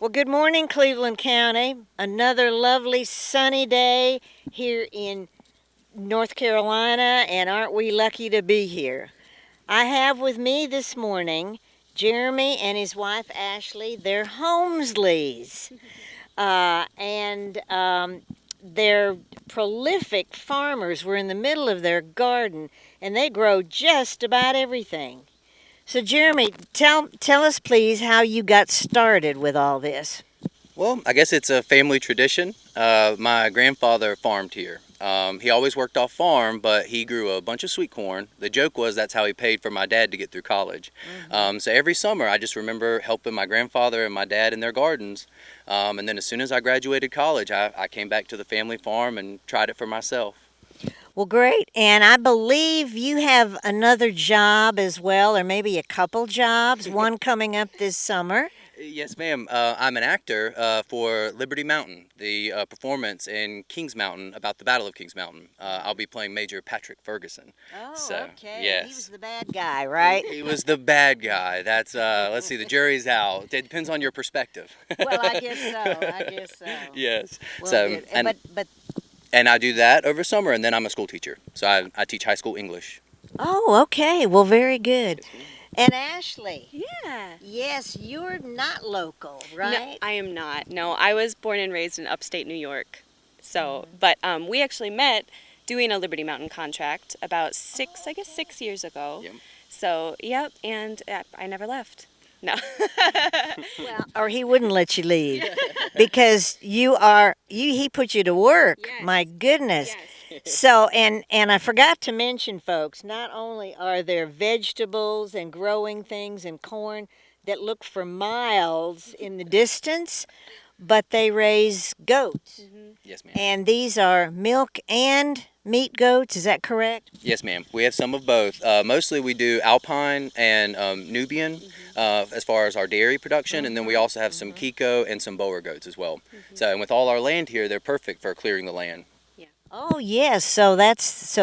Well, good morning, Cleveland County. Another lovely sunny day here in North Carolina, and aren't we lucky to be here? I have with me this morning Jeremy and his wife Ashley. They're Homesleys, and they're prolific farmers. We're in the middle of their garden, and they grow just about everything. So, Jeremy, tell us please how you got started with all this. Well, I guess it's a family tradition. My grandfather farmed here. He always worked off farm, but he grew a bunch of sweet corn. The joke was that's how he paid for my dad to get through college. So every summer I just remember helping my grandfather and my dad in their gardens. And then as soon as I graduated college, I came back to the family farm and tried it for myself. Well, great. And I believe you have another job as well, or maybe a couple jobs, one coming up this summer. Yes, ma'am. I'm an actor for Liberty Mountain, the performance in Kings Mountain about the Battle of Kings Mountain. I'll be playing Major Patrick Ferguson. Oh, So, okay. yes. He was the bad guy, right? He was the bad guy. That's let's see, the jury's out. It depends on your perspective. Well, I guess so. I guess so. Yes. Well, So good. and But and I do that over summer, and then I'm a school teacher. So I teach high school English. oh, okay. Well, very good. Yes, ma'am. And Ashley, Yeah. yes, you're not local, No, right? I am not. No, I was born and raised in upstate New York. So, but we actually met doing a Liberty Mountain contract about 6 years ago. Yep. So, yep, and I never left. No. Well, or he wouldn't let you leave because he put you to work. Yes. My goodness. Yes. So and I forgot to mention, folks, not only are there vegetables and growing things and corn that look for miles in the distance, but they raise goats. Yes, ma'am. And these are milk and meat goats, is that correct? Yes, ma'am. We have some of both. Mostly we do Alpine and Nubian as far as our dairy production, and then we also have some Kiko and some Boer goats as well. So, and with all our land here, they're perfect for clearing the land. Oh yes, so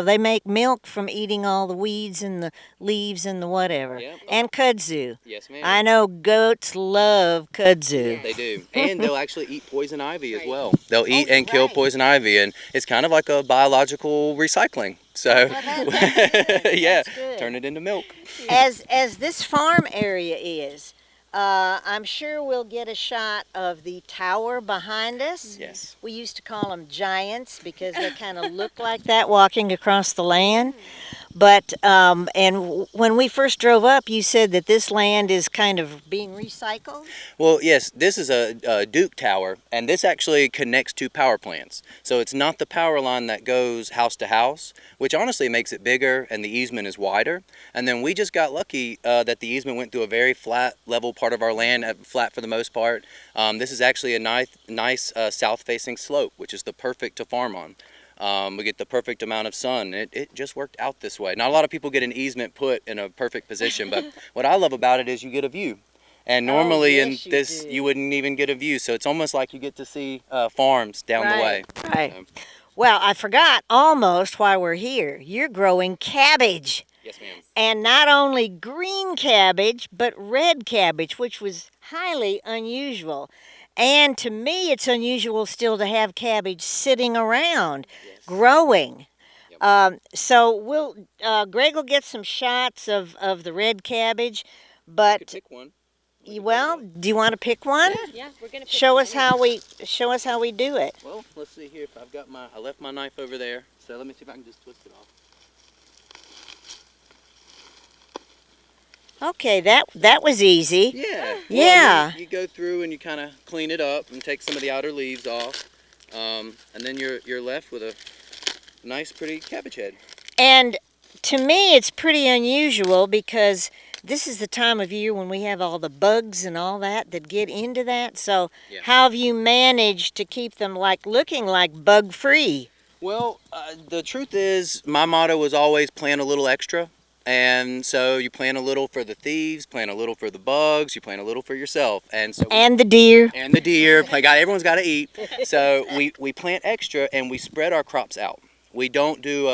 they make milk from eating all the weeds and the leaves and the whatever. Yep. And kudzu. Yes, ma'am. I know goats love kudzu. They do. And they'll actually eat poison ivy as Right. well. They'll eat and kill right. poison ivy, and it's kind of like a biological recycling. So, Well, that's good. yeah, That's good. turn it into milk. As this farm area is, I'm sure we'll get a shot of the tower behind us. Yes. We used to call them giants because they kind of look like that walking across the land. But when we first drove up, you said that this land is kind of being recycled. Well, yes, this is a Duke Tower, and this actually connects to power plants. So it's not the power line that goes house to house, which honestly makes it bigger and the easement is wider. And then we just got lucky that the easement went through a very flat, level part of our land, flat for the most part. This is actually a nice south-facing slope, which is the perfect to farm on. We get the perfect amount of sun. It just worked out this way. Not a lot of people get an easement put in a perfect position, but what I love about it is you get a view. And normally yes, in you this, do. you wouldn't even get a view. So it's almost like you get to see farms down the way. Right. Well, I forgot almost why we're here. You're growing cabbage. Yes, ma'am. And not only green cabbage, but red cabbage, which was highly unusual. And to me, it's unusual still to have cabbage sitting around, Yes. growing. Yep. So Greg will get some shots of the red cabbage, You could but pick one. well, do you want to pick one? Yeah, we're going to Show us how we do it. Well, let's see here if I've got I left my knife over there. So let me see if I can just twist it off. Okay, that was easy. Yeah. Yeah. You go through and you kind of clean it up and take some of the outer leaves off, and then you're left with a nice, pretty cabbage head. And to me, it's pretty unusual because this is the time of year when we have all the bugs and all that get into that. So Yeah. how have you managed to keep them looking like bug free? Well, the truth is, my motto was always plant a little extra. And so you plant a little for the thieves, plant a little for the bugs, you plant a little for yourself. And so And the deer. and the deer, everyone's got to eat. So we plant extra and we spread our crops out. We didn't do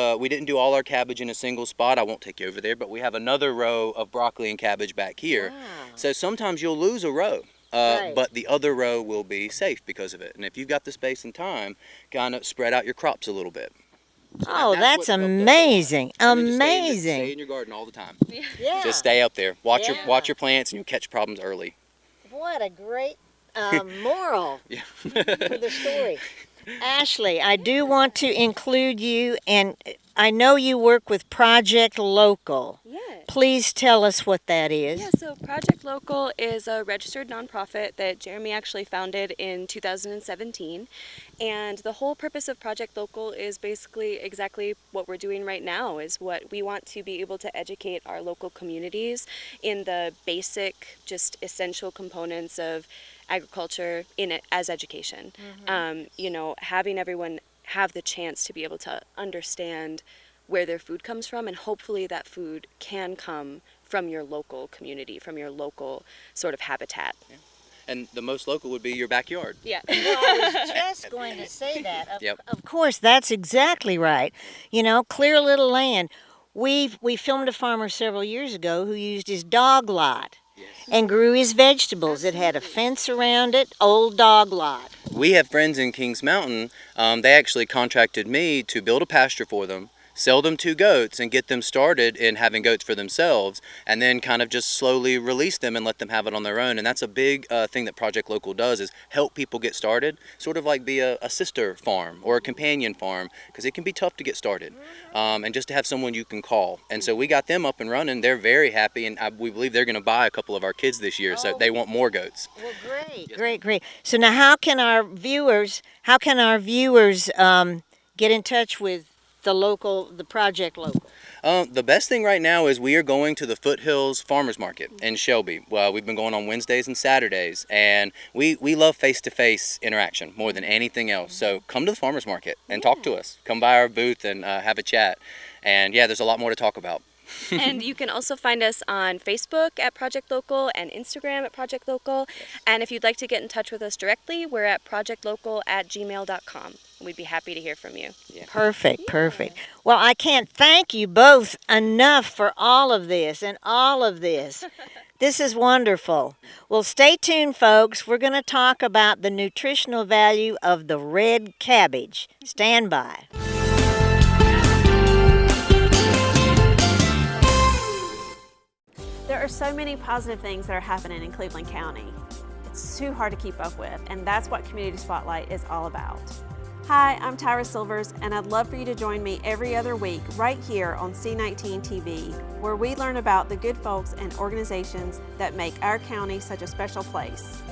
all our cabbage in a single spot. I won't take you over there, but we have another row of broccoli and cabbage back here. Wow. So sometimes you'll lose a row. Right. but the other row will be safe because of it. And if you've got the space and time, kind of spread out your crops a little bit. So Oh, that's what helped us a lot. amazing. And then just Amazing. stay in your garden all the time. Yeah. Just stay up there. Watch Yeah. your plants, and you'll catch problems early. What a great moral Yeah. for the story. Ashley, I do want to include you, and I know you work with Project Local. Yes. Please tell us what that is. Yeah, so Project Local is a registered nonprofit that Jeremy actually founded in 2017. And the whole purpose of Project Local is basically exactly what we're doing right now, is what we want to be able to educate our local communities in the basic, just essential components of agriculture in it as education. You know, having everyone have the chance to be able to understand where their food comes from, and hopefully that food can come from your local community, from your local sort of habitat. And the most local would be your backyard. Yeah. Well, I was just going to say that. Yep. Of course, that's exactly right. You know, clear a little land. We filmed a farmer several years ago who used his dog lot and grew his vegetables. It had a fence around it, old dog lot. We have friends in Kings Mountain. They actually contracted me to build a pasture for them, sell them 2 goats, and get them started in having goats for themselves, and then kind of just slowly release them and let them have it on their own. And that's a big thing that Project Local does, is help people get started, sort of like be a sister farm or a companion farm, because it can be tough to get started, and just to have someone you can call. And so we got them up and running. They're very happy, and we believe they're going to buy a couple of our kids this year, so they want more goats. Well, great. So now, how can our viewers get in touch with the Project Local? The best thing right now is we are going to the Foothills Farmers Market in Shelby. Well, we've been going on Wednesdays and Saturdays, and we love face-to-face interaction more than anything else. So come to the Farmers Market and talk to us. Come by our booth and have a chat. And yeah, there's a lot more to talk about. And you can also find us on Facebook at Project Local and Instagram at Project Local. And if you'd like to get in touch with us directly, we're at projectlocal@gmail.com. We'd be happy to hear from you. Yeah. Perfect. Well, I can't thank you both enough for all of this and all of this. This is wonderful. Well, stay tuned, folks. We're going to talk about the nutritional value of the red cabbage. Stand by. There are so many positive things that are happening in Cleveland County. It's too hard to keep up with, and that's what Community Spotlight is all about. Hi, I'm Tyra Silvers, and I'd love for you to join me every other week right here on C19 TV, where we learn about the good folks and organizations that make our county such a special place.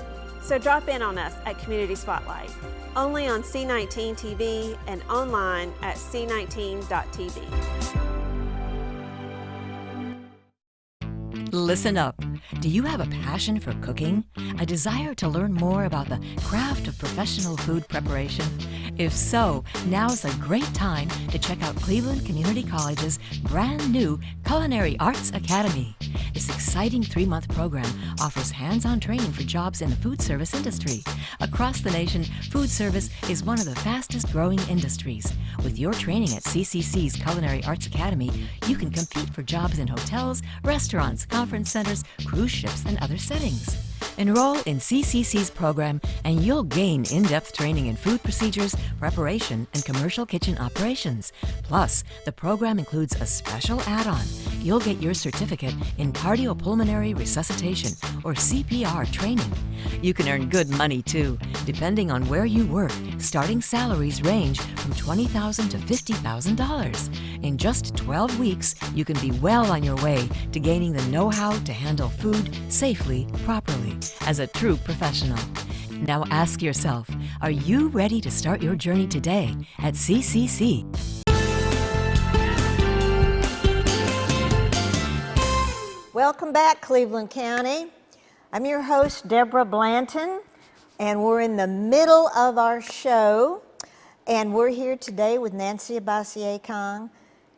So drop in on us at Community Spotlight, only on C19 TV and online at c19.tv. Listen up. Do you have a passion for cooking? A desire to learn more about the craft of professional food preparation? If so, now's a great time to check out Cleveland Community College's brand new Culinary Arts Academy. This exciting 3-month program offers hands-on training for jobs in the food service industry. Across the nation, food service is one of the fastest growing industries. With your training at CCC's Culinary Arts Academy, you can compete for jobs in hotels, restaurants, conference centers, cruise ships, and other settings. Enroll in CCC's program and you'll gain in-depth training in food procedures, preparation, and commercial kitchen operations. Plus, the program includes a special add-on. You'll get your certificate in cardiopulmonary resuscitation, or CPR training. You can earn good money too. Depending on where you work, starting salaries range from $20,000 to $50,000. In just 12 weeks, you can be well on your way to gaining the know-how to handle food safely, properly, as a true professional. Now ask yourself, are you ready to start your journey today at CCC? Welcome back, Cleveland County. I'm your host, Deborah Blanton, and we're in the middle of our show. And we're here today with Nancy Abassier-Kong,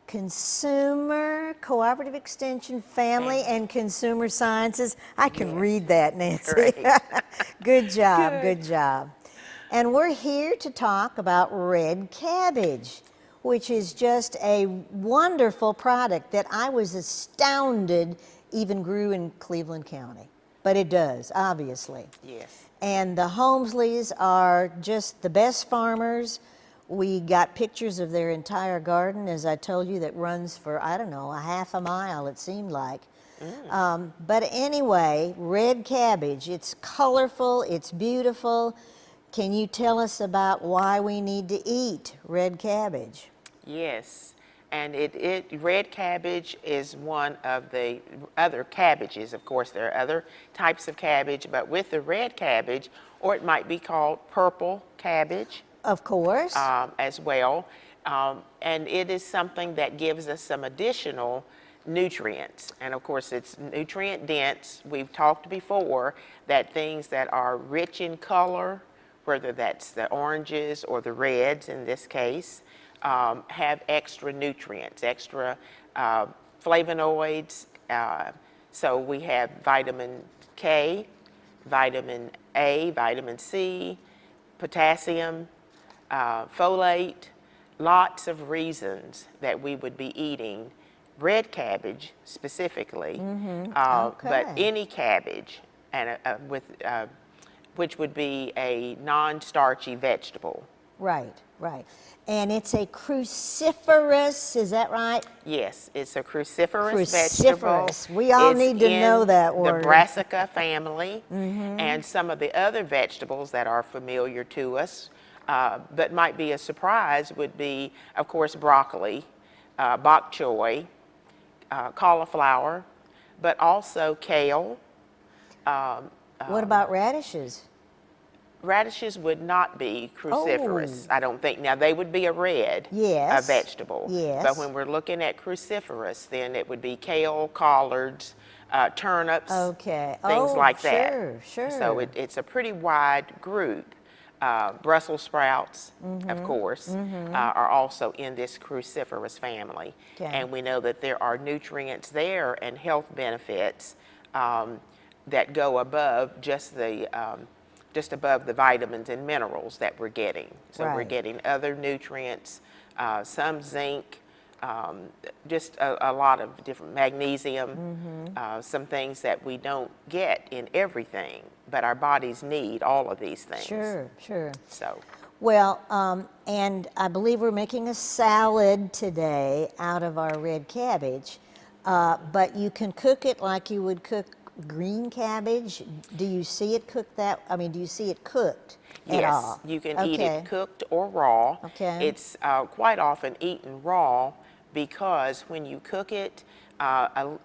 Consumer Cooperative Extension, Family and Consumer Sciences. I can read that, Nancy. Good job. And we're here to talk about red cabbage, which is just a wonderful product that I was astounded even grew in Cleveland County. but it does, obviously. Yes. And the Holmesleys are just the best farmers. We got pictures of their entire garden, as I told you, that runs for, I don't know, a half a mile, it seemed like. But anyway, red cabbage, it's colorful, it's beautiful. Can you tell us about why we need to eat red cabbage? Yes, and red cabbage is one of the other cabbages. Of course, there are other types of cabbage, but with the red cabbage, or it might be called purple cabbage Of course. as well, and it is something that gives us some additional nutrients. And of course, it's nutrient dense. We've talked before that things that are rich in color, whether that's the oranges or the reds in this case, have extra nutrients, extra flavonoids. So we have vitamin K, vitamin A, vitamin C, potassium, folate, lots of reasons that we would be eating red cabbage specifically, but any cabbage, and which would be a non-starchy vegetable. Right, right. And it's a cruciferous, is that right? Yes, it's a cruciferous vegetable. Cruciferous. We all It's need to know in that word. The brassica family, and some of the other vegetables that are familiar to us, but might be a surprise, would be, of course, broccoli, bok choy, cauliflower, but also kale. What about radishes? Radishes would not be cruciferous, I don't think. Now, they would be a red Yes. vegetable. Yes. But when we're looking at cruciferous, then it would be kale, collards, turnips, Okay. things Oh, like that. sure, sure. So it's a pretty wide group. Brussels sprouts, of course, are also in this cruciferous family. Okay. And we know that there are nutrients there and health benefits that go above just above the vitamins and minerals that we're getting. So we're Right. getting other nutrients, some zinc, just a lot of different magnesium, some things that we don't get in everything, but our bodies need all of these things. Sure, sure. So, Well, and I believe we're making a salad today out of our red cabbage, but you can cook it like you would cook green cabbage. Do you see it cooked do you see it cooked at yes, all? you can eat Okay. it cooked or raw. Okay. It's quite often eaten raw because when you cook it,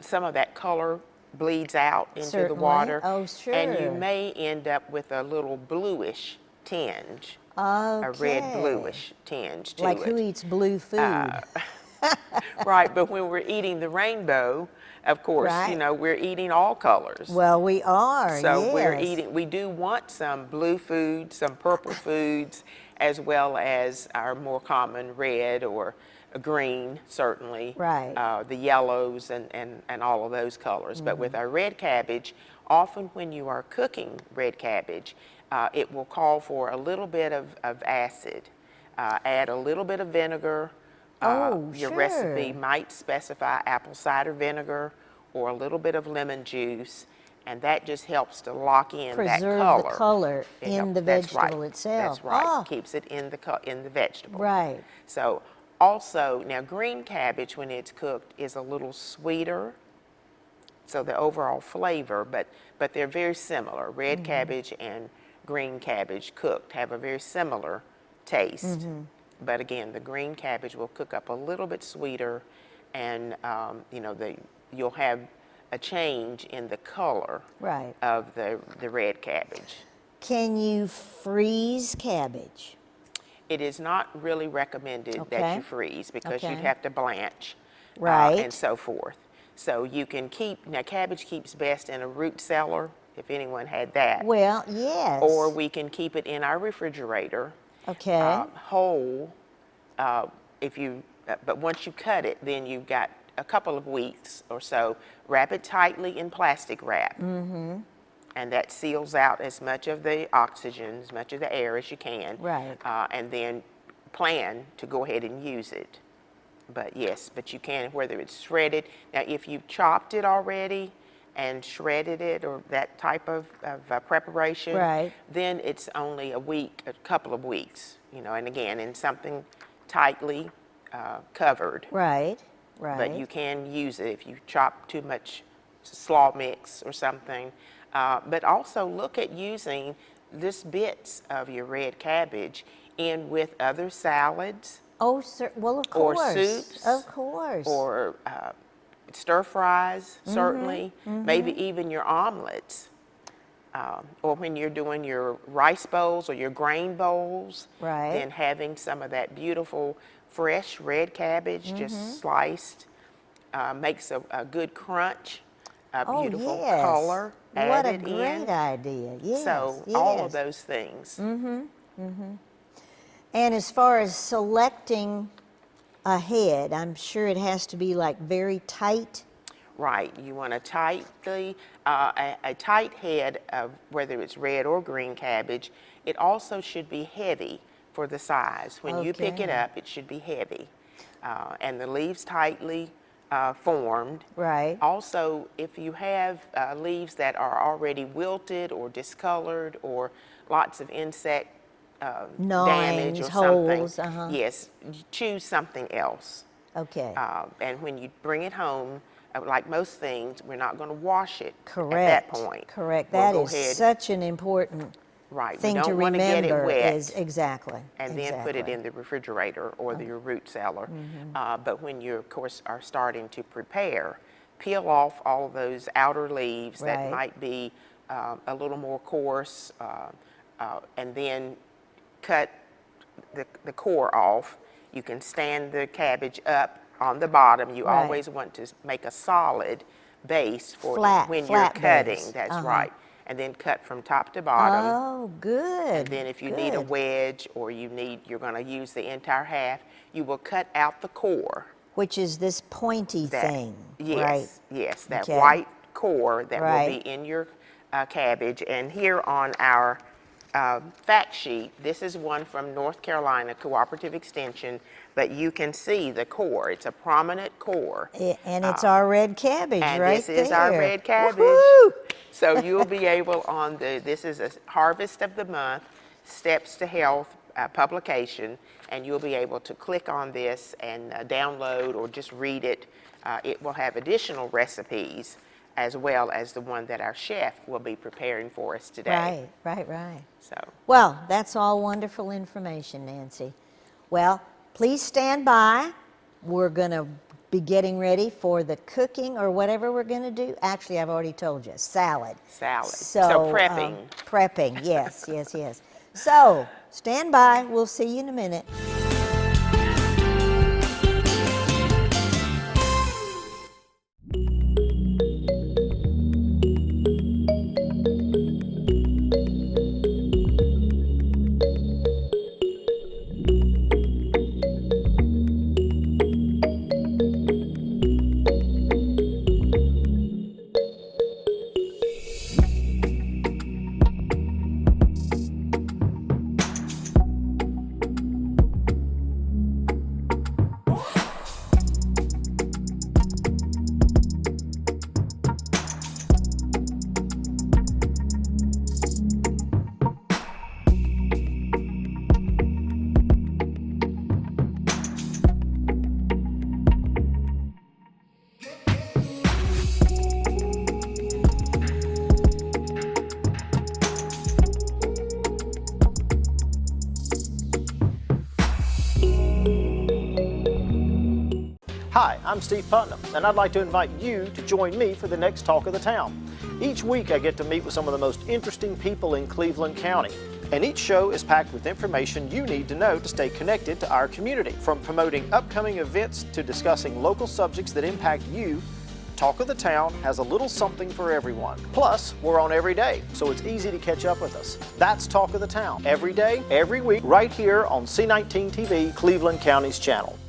some of that color bleeds out into Certainly. the water. Oh, And you sure. may end up with a little bluish tinge, Okay. a red bluish tinge to Like it. who eats blue food? Right, but when we're eating the rainbow, of course, Right. we're eating all colors. Well, we are, So we're yes. eating, we do want some blue foods, some purple foods, as well as our more common red or green, certainly. Right. The yellows and all of those colors. But with our red cabbage, often when you are cooking red cabbage, it will call for a little bit of acid. Add a little bit of vinegar. Your sure. recipe might specify apple cider vinegar or a little bit of lemon juice, and that just helps to lock in that Preserve color. the color It in helps- the that's vegetable right. itself. That's right. Ah. Keeps it in the vegetable. Right. So also, now green cabbage when it's cooked is a little sweeter, so the overall flavor, but they're very similar. Red cabbage and green cabbage cooked have a very similar taste. But again, the green cabbage will cook up a little bit sweeter, and you'll have a change in the color Right. of the red cabbage. Can you freeze cabbage? It is not really recommended Okay. that you freeze because Okay. you'd have to blanch, Right. and so forth. So you can now cabbage keeps best in a root cellar, if anyone had that. Well, yes. Or we can keep it in our refrigerator, Okay. whole. But once you cut it, then you've got a couple of weeks or so. Wrap it tightly in plastic wrap. And that seals out as much of the oxygen, as much of the air as you can. Right. And then plan to go ahead and use it. But yes, but you can, whether it's shredded. Now, if you've chopped it already and shredded it or that type of preparation, Right. then it's only a week, a couple of weeks, you know, and again, in something tightly covered. Right, right. But you can use it if you chop too much slaw mix or something. But also look at using just bits of your red cabbage in with other salads Oh, sir. Well, of or course. soups. Of course. Or stir fries, certainly. Maybe even your omelets. Or when you're doing your rice bowls or your grain bowls, Right. then having some of that beautiful fresh red cabbage just sliced makes a good crunch, a Oh, beautiful yes. color What a added great in. idea. Yes. So yes. all of those things. And as far as selecting a head, I'm sure it has to be like very tight. Right, you want a a tight head of whether it's red or green cabbage. It also should be heavy for the size. When you pick it Okay. up, it should be heavy. And the leaves tightly formed. Right. Also, if you have leaves that are already wilted or discolored or lots of insect damage Gnawings, or something, holes, yes, choose something else. Okay. And when you bring it home, like most things, we're not going to wash it Correct. at that point. Correct. We'll That go is ahead, such an important right. We thing to don't want to get it remember. wet Is exactly. and then put it exactly. in the refrigerator or your root cellar. But when you, of course, are starting to prepare, peel off all of those outer leaves Right. that might be a little more coarse, and then cut the core off. You can stand the cabbage up on the bottom. You Right. always want to make a solid base for Flat- when flat you're cutting. base. That's Uh-huh. right. And then cut from top to bottom. Oh, good. And then if you need a good. wedge or you're going to use the entire half, you will cut out the core. Which is this pointy That, thing, yes, right? yes, that Okay. white core that will Right. be in your cabbage. And here on our fact sheet, this is one from North Carolina Cooperative Extension, but you can see the core. It's a prominent core. And it's our red cabbage And right this is our there. red cabbage. Woohoo! So you'll be able this is a Harvest of the Month, Steps to Health publication, and you'll be able to click on this and download or just read it. It will have additional recipes as well as the one that our chef will be preparing for us today. Right. So, Well, that's all wonderful information, Nancy. Well, please stand by. We're going to be getting ready for the cooking or whatever we're going to do. Actually, I've already told you, salad. salad. So, prepping. Prepping, yes. So, stand by. We'll see you in a minute. Hi, I'm Steve Putnam, and I'd like to invite you to join me for the next Talk of the Town. Each week I get to meet with some of the most interesting people in Cleveland County, and each show is packed with information you need to know to stay connected to our community. From promoting upcoming events to discussing local subjects that impact you, Talk of the Town has a little something for everyone. Plus, we're on every day, so it's easy to catch up with us. That's Talk of the Town, every day, every week, right here on C19 TV, Cleveland County's channel.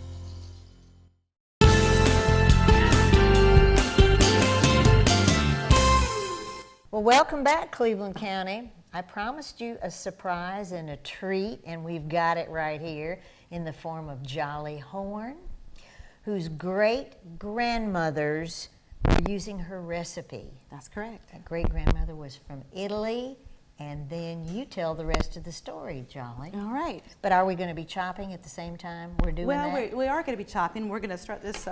Well, welcome back, Cleveland County. I promised you a surprise and a treat, and we've got it right here in the form of Jolly Horn, whose great-grandmother's we're using her recipe. That's correct. That great-grandmother was from Italy, and then you tell the rest of the story, Jolly. All right. But are we going to be chopping at the same time we're doing Well, that? we are going to be chopping. We're going to start this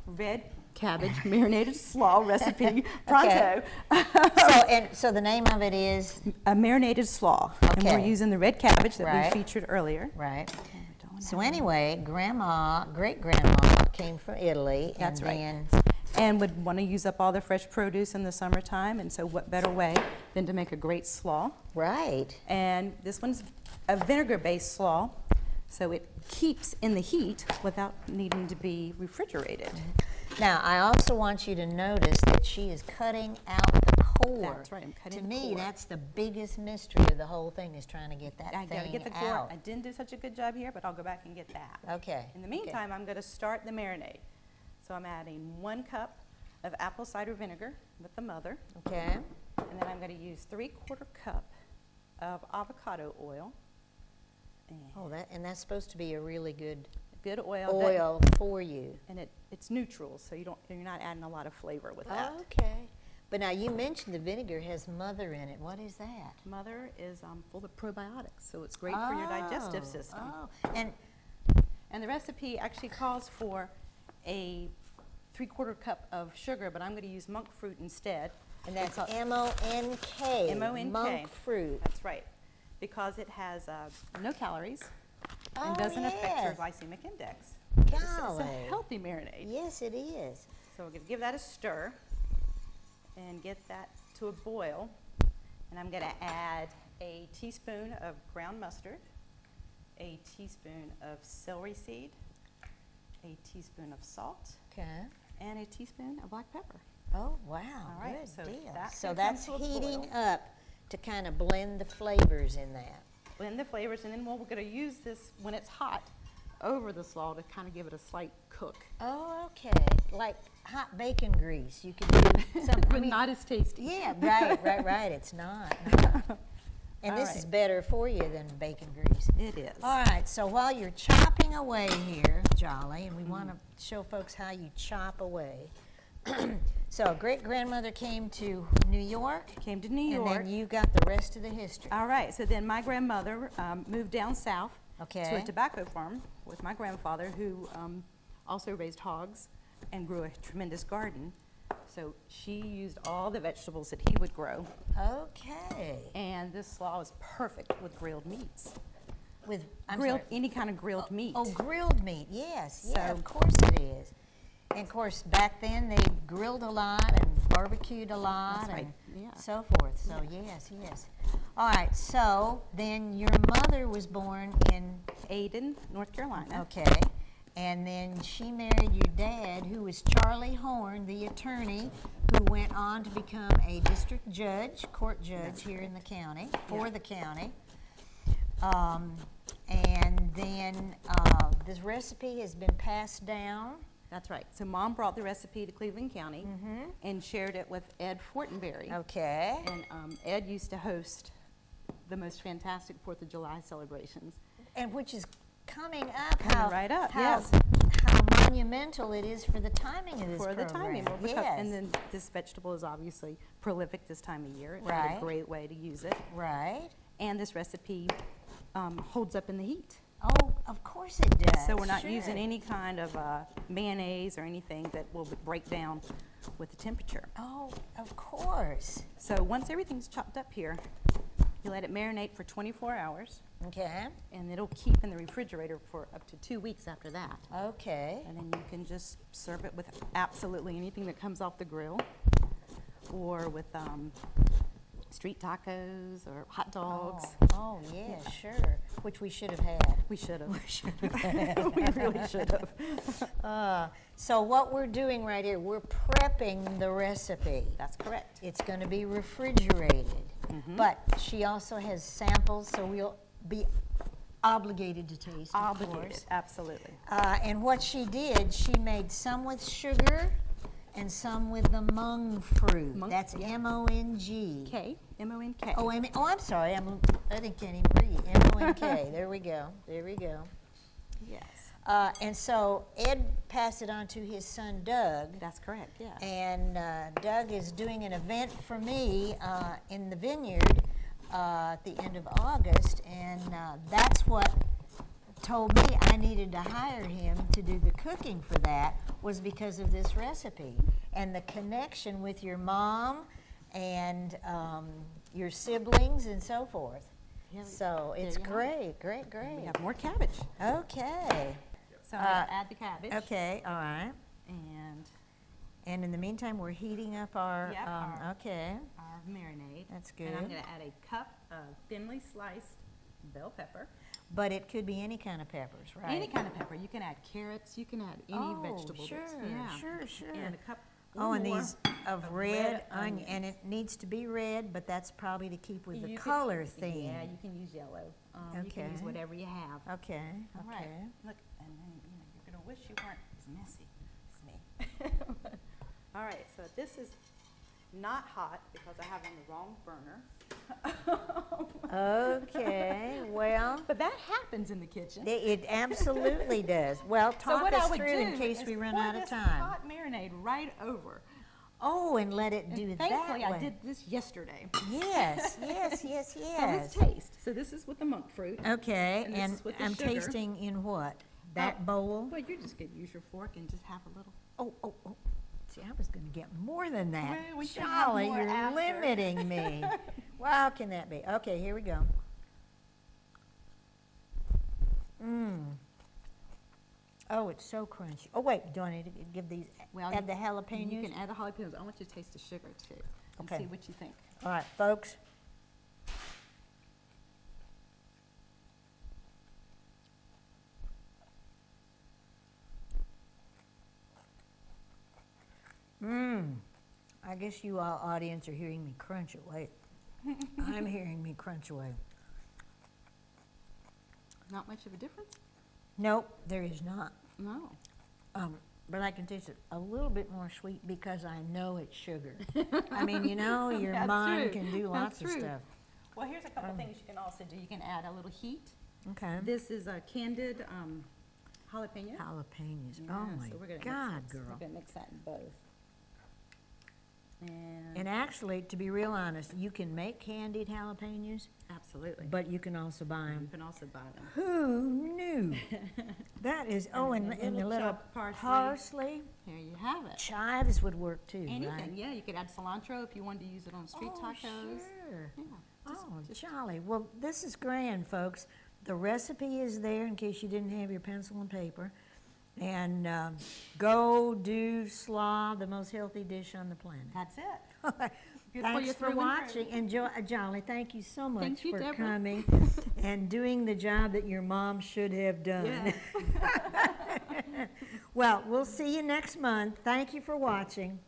red cabbage marinated slaw recipe pronto. So the name of it is? A marinated slaw. And we're Okay. using the red cabbage that Right. we featured earlier. Right. So anyway, great-grandma came from Italy. That's and right. then, And would want to use up all the fresh produce in the summertime, and so what better way than to make a great slaw? right. And this one's a vinegar-based slaw, so it keeps in the heat without needing to be refrigerated. Now, I also want you to notice that she is cutting out the core. That's right, I'm cutting To the me, core. that's the biggest mystery of the whole thing, is trying to get that I gotta thing get the core. out. I didn't do such a good job here, but I'll go back and get that. Okay. In the meantime, I'm gonna start the marinade. So I'm adding 1 cup of apple cider vinegar with the mother, Okay. and then I'm gonna use 3/4 cup of avocado oil. And And that's supposed to be a really good good oil. oil for you. And it's neutral, so you're not adding a lot of flavor with that. Okay. But now you mentioned the vinegar has mother in it. What is that? Mother is full of probiotics, so it's great for your digestive system. Oh, and And the recipe actually calls for a 3/4 cup of sugar, but I'm going to use monk fruit instead. that's Because- M-O-N-K. M-O-N-K. Monk fruit. That's right, because it has no calories and doesn't affect your glycemic index. It's a Golly. healthy marinade. Yes, it is. So we're going to give that a stir and get that to a boil. And I'm going to add a teaspoon of ground mustard, a teaspoon of celery seed, a teaspoon of salt, Okay. and a teaspoon of black pepper. Oh, wow. All right, Good so deal. that's So gonna that's come to a heating boil. up to kind of blend the flavors in that. Blend the flavors, and then we're going to use this when it's hot over the slaw to kind of give it a slight cook. Oh, okay. Like hot bacon grease. You could do something. But not as tasty. Yeah, right. It's not. And All this right. is better for you than bacon grease. It is. All right, so while you're chopping away here, Jolly, and we want to show folks how you chop away. So great-grandmother came to New York. Came to New And York. then you got the rest of the history. All right, so then my grandmother moved down south to Okay. a tobacco farm with my grandfather, who also raised hogs and grew a tremendous garden. So she used all the vegetables that he would grow, Okay. and this slaw is perfect with grilled meats. With Any kind of grilled meat. Oh, grilled meat. Yes. Yeah, So- of course it is. And of course, back then they grilled a lot and barbecued a lot That's right, and yeah. so forth. So yes. All right. So then your mother was born in Aden, North Carolina. okay, and then she married your dad, who was Charlie Horn, the attorney, who went on to become a district judge, court judge here in the county for the county. And then this recipe has been passed down. That's right. So Mom brought the recipe to Cleveland County and shared it with Ed Fortenberry. Okay. And Ed used to host the most fantastic 4th of July celebrations. And which is coming up. Coming right up, how, yes. How monumental it is for the timing of this For the program. timing. Well, because- Yes. And then this vegetable is obviously prolific this time of year. It's Right. a great way to use it. Right. And this recipe holds up in the heat. Oh, of course it does. So we're not sure. using any kind of mayonnaise or anything that will break down with the temperature. Oh, of course. So once everything's chopped up here, you let it marinate for 24 hours, Okay. and it'll keep in the refrigerator for up to 2 weeks after that. Okay. And then you can just serve it with absolutely anything that comes off the grill, or with street tacos or hot dogs. Oh, yeah, sure. Which we should have had. We should have. We really should have. So what we're doing right here, we're prepping the recipe. That's correct. It's going to be refrigerated. But she also has samples, so we'll be obligated to taste, of Obligated, course. absolutely. And what she did, she made some with sugar and some with the mung fruit. Mung, That's yeah. M-O-N-G. K, M-O-N-K. Oh, I'm sorry. I can't even read. M-O-N-K. There we go. Yes. And so Ed passed it on to his son Doug. That's correct, yeah. And Doug is doing an event for me in the vineyard at the end of August, and that's what told me I needed to hire him to do the cooking for that, was because of this recipe and the connection with your mom and your siblings and so forth. So it's great, great, great. We have more cabbage. Okay. So I'm going to add the cabbage. Okay, all right. And in the meantime, we're heating up our, Yep, okay, our marinade. that's good. And I'm going to add a cup of thinly sliced bell pepper. But it could be any kind of peppers, right? Any kind of pepper. You can add carrots. You can add any vegetable. Sure, yeah. sure. And a cup. Oh, and more these of red onion, and it needs to be red, but that's probably to keep with the You color can, theme. Yeah, you can use yellow. You can use Okay. whatever you have. Okay, All right. okay. Look, and then you're gonna wish you weren't as messy as me. All right, so this is not hot because I have it on the wrong burner. Okay, well, But that happens in the kitchen. it absolutely does. Well, So talk what I us would through in do case is we run pour out of this time. hot marinade right over. Oh, and let it do And it that thankfully, way. I did this yesterday. Yes, yes, yes, So yes. let's taste. So this is with the monk fruit. Okay, And this and is with the I'm sugar. tasting in what? That bowl? Well, you're just gonna use your fork and just have a little. Oh. See, I was going to get more than that. Well, we can have Golly, more you're after. limiting me. Well, how can that be? Okay, here we go. Oh, it's so crunchy. Oh, wait, do I need to give these, add the jalapenos? You can add the jalapenos. I want you to taste the sugar too and Okay. see what you think. All right, folks. I guess you all audience are hearing me crunch away. I'm hearing me crunch away. Not much of a difference? Nope, there is not. No. But I can taste it a little bit more sweet because I know it's sugar. I mean, you know, your That's mind true. can do lots That's of true. stuff. Well, here's a couple things you can also do. You can add a little heat. Okay. This is a candied jalapeno. Jalapenos. Yeah, Oh my so we're gonna God, mix, girl. We're gonna mix that in both. And actually, to be real honest, you can make candied jalapenos, Absolutely. but you can also buy you them. can also buy them. Who knew? That is, oh, and a the little little chopped parsley. parsley. Here you have it. Chives would work too, Anything, right? yeah. You could add cilantro if you wanted to use it on street Oh, tacos. sure. Yeah. Oh, jolly. Well, this is grand, folks. The recipe is there in case you didn't have your pencil and paper. And go do slaw, the most healthy dish on the planet. That's it. Good for Thanks you for through and watching. Enjoy, Jolly, thank you so much Thank you, for Deborah. coming and doing the job that your mom should have done. Yes. Well, we'll see you next month. Thank you for watching.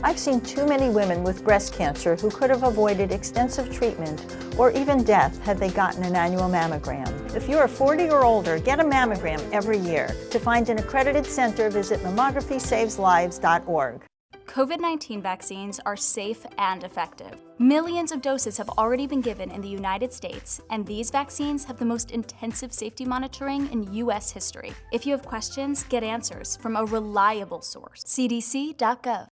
I've seen too many women with breast cancer who could have avoided extensive treatment or even death had they gotten an annual mammogram. If you are 40 or older, get a mammogram every year. To find an accredited center, visit mammography-saves-lives.org. COVID-19 vaccines are safe and effective. Millions of doses have already been given in the United States, and these vaccines have the most intensive safety monitoring in U.S. history. If you have questions, get answers from a reliable source. cdc.gov.